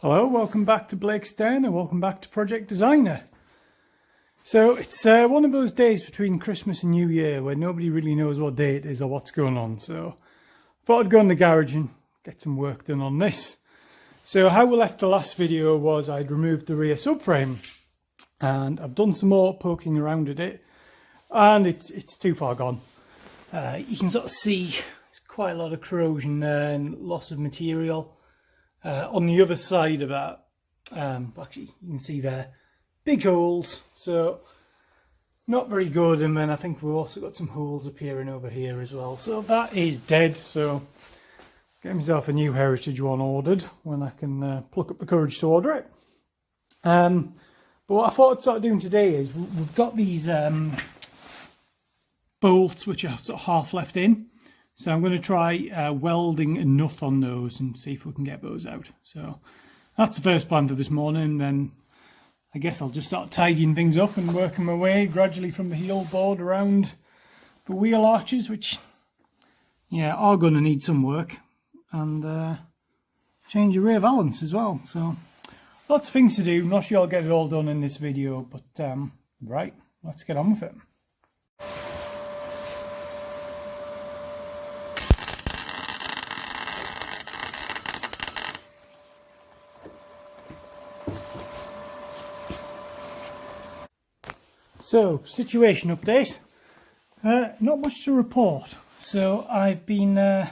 Hello, welcome back to Blake's Den and welcome back to Project Designer. So it's one of those days between Christmas and New Year where nobody really knows what day it is or what's going on. So I thought I'd go in the garage and get some work done on this. So how we left the last video was I'd removed the rear subframe and I've done some more poking around at it and it's too far gone. You can sort of see there's quite a lot of corrosion there and loss of material. On the other side of that, actually you can see there, big holes, so not very good. And then I think we've also got some holes appearing over here as well, so that is dead. So get myself a new Heritage one ordered when I can pluck up the courage to order it. But what I thought I'd start doing today is we've got these bolts which are sort of half left in. So I'm going to try welding a nut on those and see if we can get those out. So that's the first plan for this morning. Then I guess I'll just start tidying things up and working my way gradually from the heel board around the wheel arches, which, yeah, are going to need some work. And change the rear valance as well. So lots of things to do. Not sure I'll get it all done in this video, but right, let's get on with it. So, situation update. Not much to report. So I've been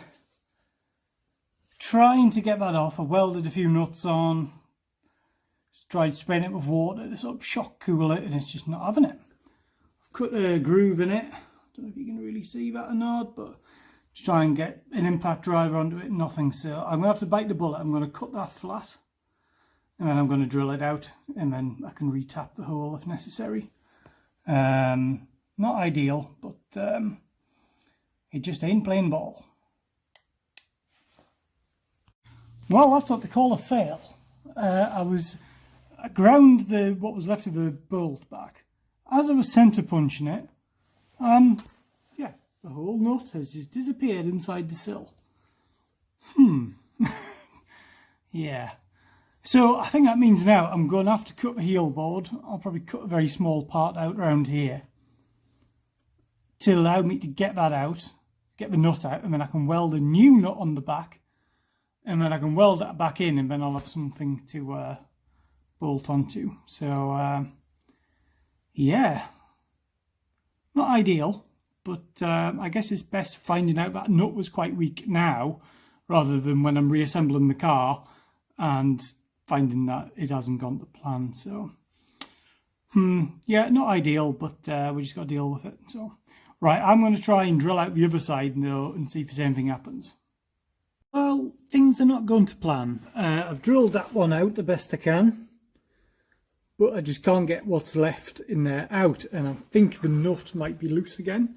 trying to get that off. I welded a few nuts on. Just tried spraying it with water to sort of shock cool it, and it's just not having it. I've cut a groove in it. I don't know if you can really see that or not, but to try and get an impact driver onto it, nothing. So I'm going to have to bite the bullet. I'm going to cut that flat, and then I'm going to drill it out, and then I can re-tap the hole if necessary. Not ideal, but it just ain't playing ball. Well, that's what they call a fail. I ground what was left of the bolt back. As I was centre punching it, yeah, the whole nut has just disappeared inside the sill. Yeah. So I think that means now I'm going to have to cut the heel board. I'll probably cut a very small part out around here to allow me to get that out, get the nut out, and then I can weld a new nut on the back, and then I can weld that back in, and then I'll have something to bolt onto. So yeah, not ideal, but I guess it's best finding out that nut was quite weak now rather than when I'm reassembling the car and finding that it hasn't gone to plan. So yeah, not ideal, but we just got to deal with it. So right, I'm going to try and drill out the other side now and see if the same thing happens. Well, things are not going to plan. I've drilled that one out the best I can, but I just can't get what's left in there out, and I think the nut might be loose again.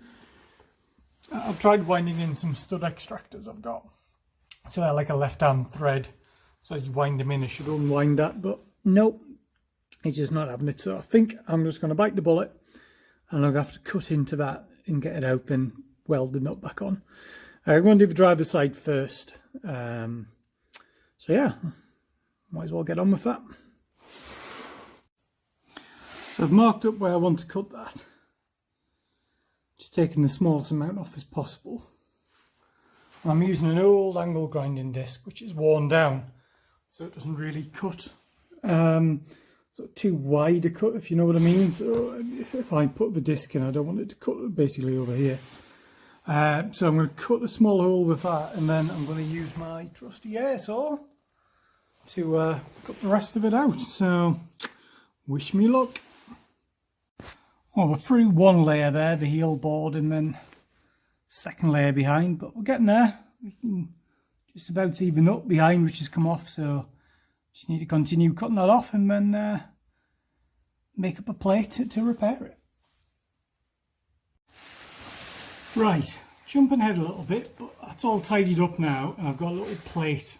I've tried winding in some stud extractors I've got, so I like a left-hand thread. So as you wind them in, it should unwind that, but nope, it's just not having it. So I think I'm just going to bite the bullet, and I'll have to cut into that and get it out and weld the nut back on. I'm going to do the driver's side first. So yeah, might as well get on with that. So I've marked up where I want to cut that. Just taking the smallest amount off as possible. I'm using an old angle grinding disc, which is worn down, so it doesn't really cut sort of too wide a cut, if you know what I mean. So if I put the disc in, I don't want it to cut basically over here. So I'm going to cut a small hole with that, and then I'm going to use my trusty air saw to cut the rest of it out. So wish me luck. Well, we're through one layer there, the heel board, and then second layer behind, but we're getting there. We can just about see the nut behind which has come off, so just need to continue cutting that off and then make up a plate to repair it. Right, jumping ahead a little bit, but that's all tidied up now, and I've got a little plate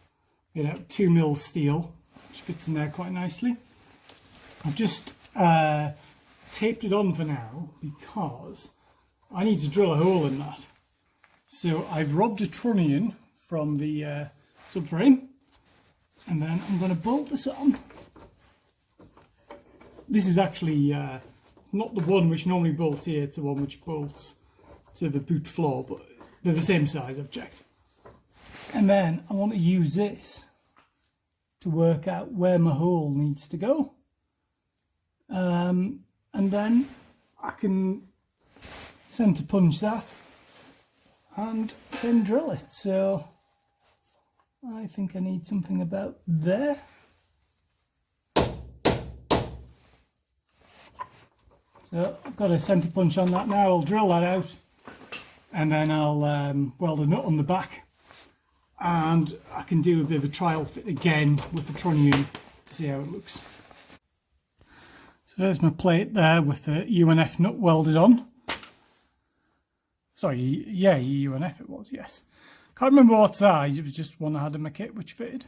made out of 2mm steel which fits in there quite nicely. I've just taped it on for now because I need to drill a hole in that. So I've robbed a trunnion from the subframe, and And then I'm going to bolt this on. This is actually, it's not the one which normally bolts here, it's the one which bolts to the boot floor, but they're the same size, I've checked. And then I want to use this to work out where my hole needs to go. And then I can centre punch that and then drill it. So I think I need something about there. So I've got a centre punch on that now. I'll drill that out and then I'll weld a nut on the back, and I can do a bit of a trial fit again with the trunnion to see how it looks. So there's my plate there with the UNF nut welded on. Sorry, yeah, UNF it was, yes. Can't remember what size, it was just one I had in my kit which fitted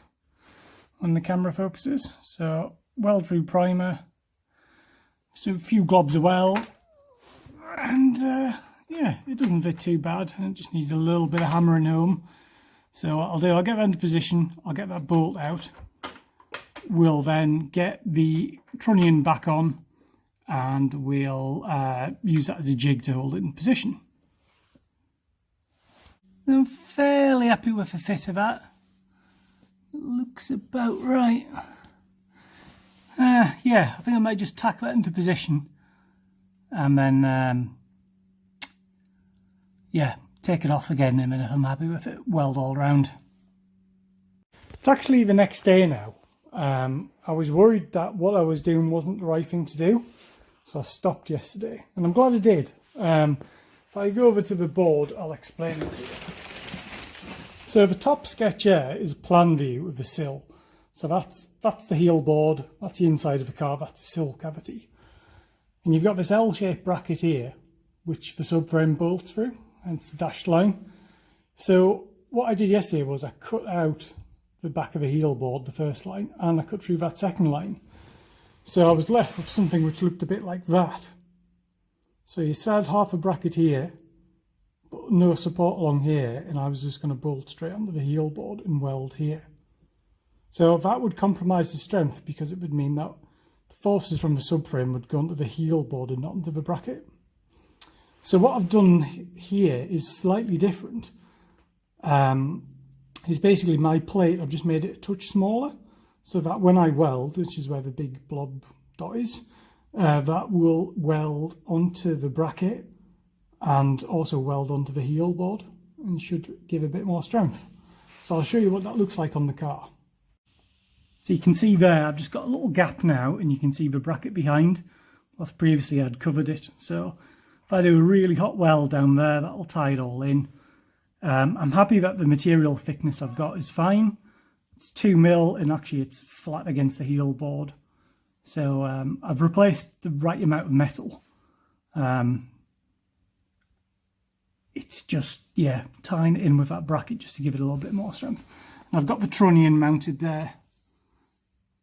when the camera focuses. So weld through primer, so a few globs of weld, and yeah, it doesn't fit too bad, and it just needs a little bit of hammering home. So what I'll do, I'll get that into position, I'll get that bolt out, we'll then get the trunnion back on, and we'll use that as a jig to hold it in position. I'm fairly happy with the fit of that. It looks about right. Yeah, I think I might just tack that into position and then yeah, take it off again in a minute if I'm happy with it, weld all around. It's actually the next day now. I was worried that what I was doing wasn't the right thing to do, so I stopped yesterday, and I'm glad I did. If I go over to the board, I'll explain it to you. So the top sketch here is a plan view of the sill. So that's the heel board, that's the inside of the car, that's the sill cavity. And you've got this L-shaped bracket here, which the subframe bolts through, hence the dashed line. So what I did yesterday was I cut out the back of the heel board, the first line, and I cut through that second line. So I was left with something which looked a bit like that. So you had half a bracket here, but no support along here, and I was just going to bolt straight onto the heel board and weld here. So that would compromise the strength, because it would mean that the forces from the subframe would go onto the heel board and not onto the bracket. So what I've done here is slightly different. It's basically my plate, I've just made it a touch smaller, so that when I weld, which is where the big blob dot is, that will weld onto the bracket and also weld onto the heel board, and should give a bit more strength. So I'll show you what that looks like on the car. So you can see there, I've just got a little gap now, and you can see the bracket behind. Plus previously I'd covered it. So if I do a really hot weld down there, that'll tie it all in. I'm happy that the material thickness I've got is fine. It's 2mm, and actually it's flat against the heel board. So I've replaced the right amount of metal. It's just, yeah, tying it in with that bracket just to give it a little bit more strength. And I've got the trunnion mounted there.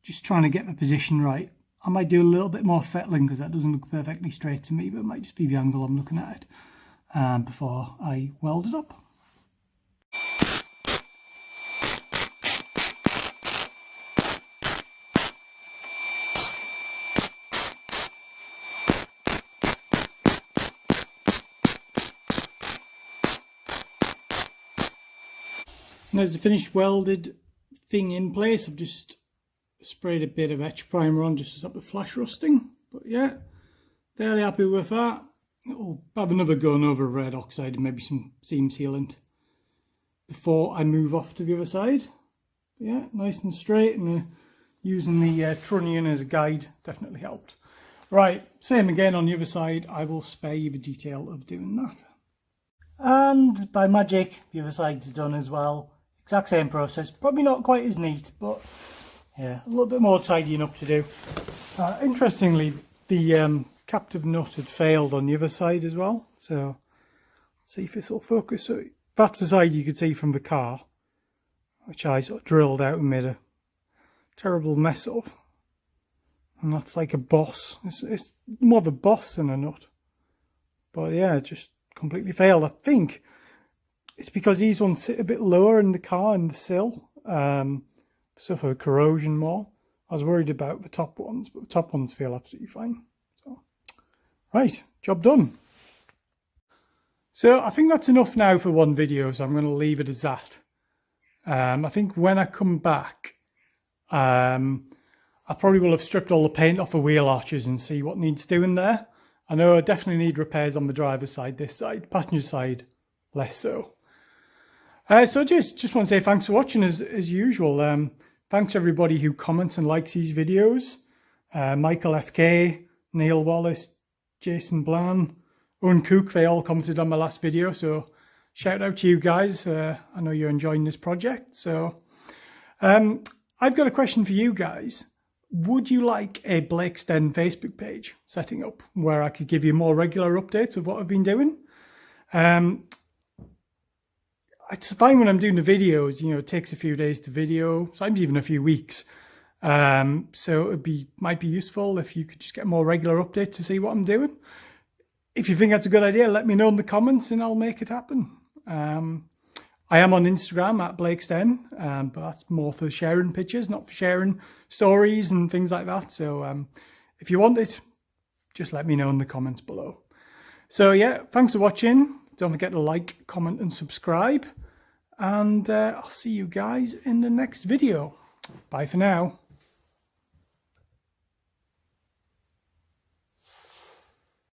Just trying to get the position right. I might do a little bit more fettling because that doesn't look perfectly straight to me, but it might just be the angle I'm looking at it before I weld it up. And there's the finished welded thing in place. I've just sprayed a bit of etch primer on just to stop the flash rusting. But yeah, fairly happy with that. I'll have another going over red oxide and maybe some seam sealant before I move off to the other side. But yeah, nice and straight, and using the trunnion as a guide definitely helped. Right, same again on the other side. I will spare you the detail of doing that. And by magic, the other side's done as well. Exact same process, probably not quite as neat, but yeah, a little bit more tidying up to do. Interestingly, the captive nut had failed on the other side as well, so let's see if this will focus. So that's the side you could see from the car, which I sort of drilled out and made a terrible mess of. And that's like a boss. It's more of a boss than a nut. But yeah, it just completely failed. I think it's because these ones sit a bit lower in the car in the sill. suffer corrosion more. I was worried about the top ones, but the top ones feel absolutely fine. So, right, job done. So I think that's enough now for one video, so I'm going to leave it as that. I think when I come back, I probably will have stripped all the paint off the wheel arches and see what needs doing there. I know I definitely need repairs on the driver's side, this side, passenger side, less so. So just want to say thanks for watching as usual. Thanks everybody who comments and likes these videos. Michael FK, Neil Wallace, Jason Blan, Owen Cook, they all commented on my last video. So shout out to you guys. I know you're enjoying this project. So I've got a question for you guys. Would you like a Blakesden Facebook page setting up where I could give you more regular updates of what I've been doing? It's fine when I'm doing the videos, you know, it takes a few days to video, sometimes even a few weeks. So might be useful if you could just get more regular updates to see what I'm doing. If you think that's a good idea, let me know in the comments and I'll make it happen. I am on Instagram at Blakesden, but that's more for sharing pictures, not for sharing stories and things like that. So if you want it, just let me know in the comments below. So yeah, thanks for watching. Don't forget to like, comment and subscribe. And I'll see you guys in the next video. Bye for now.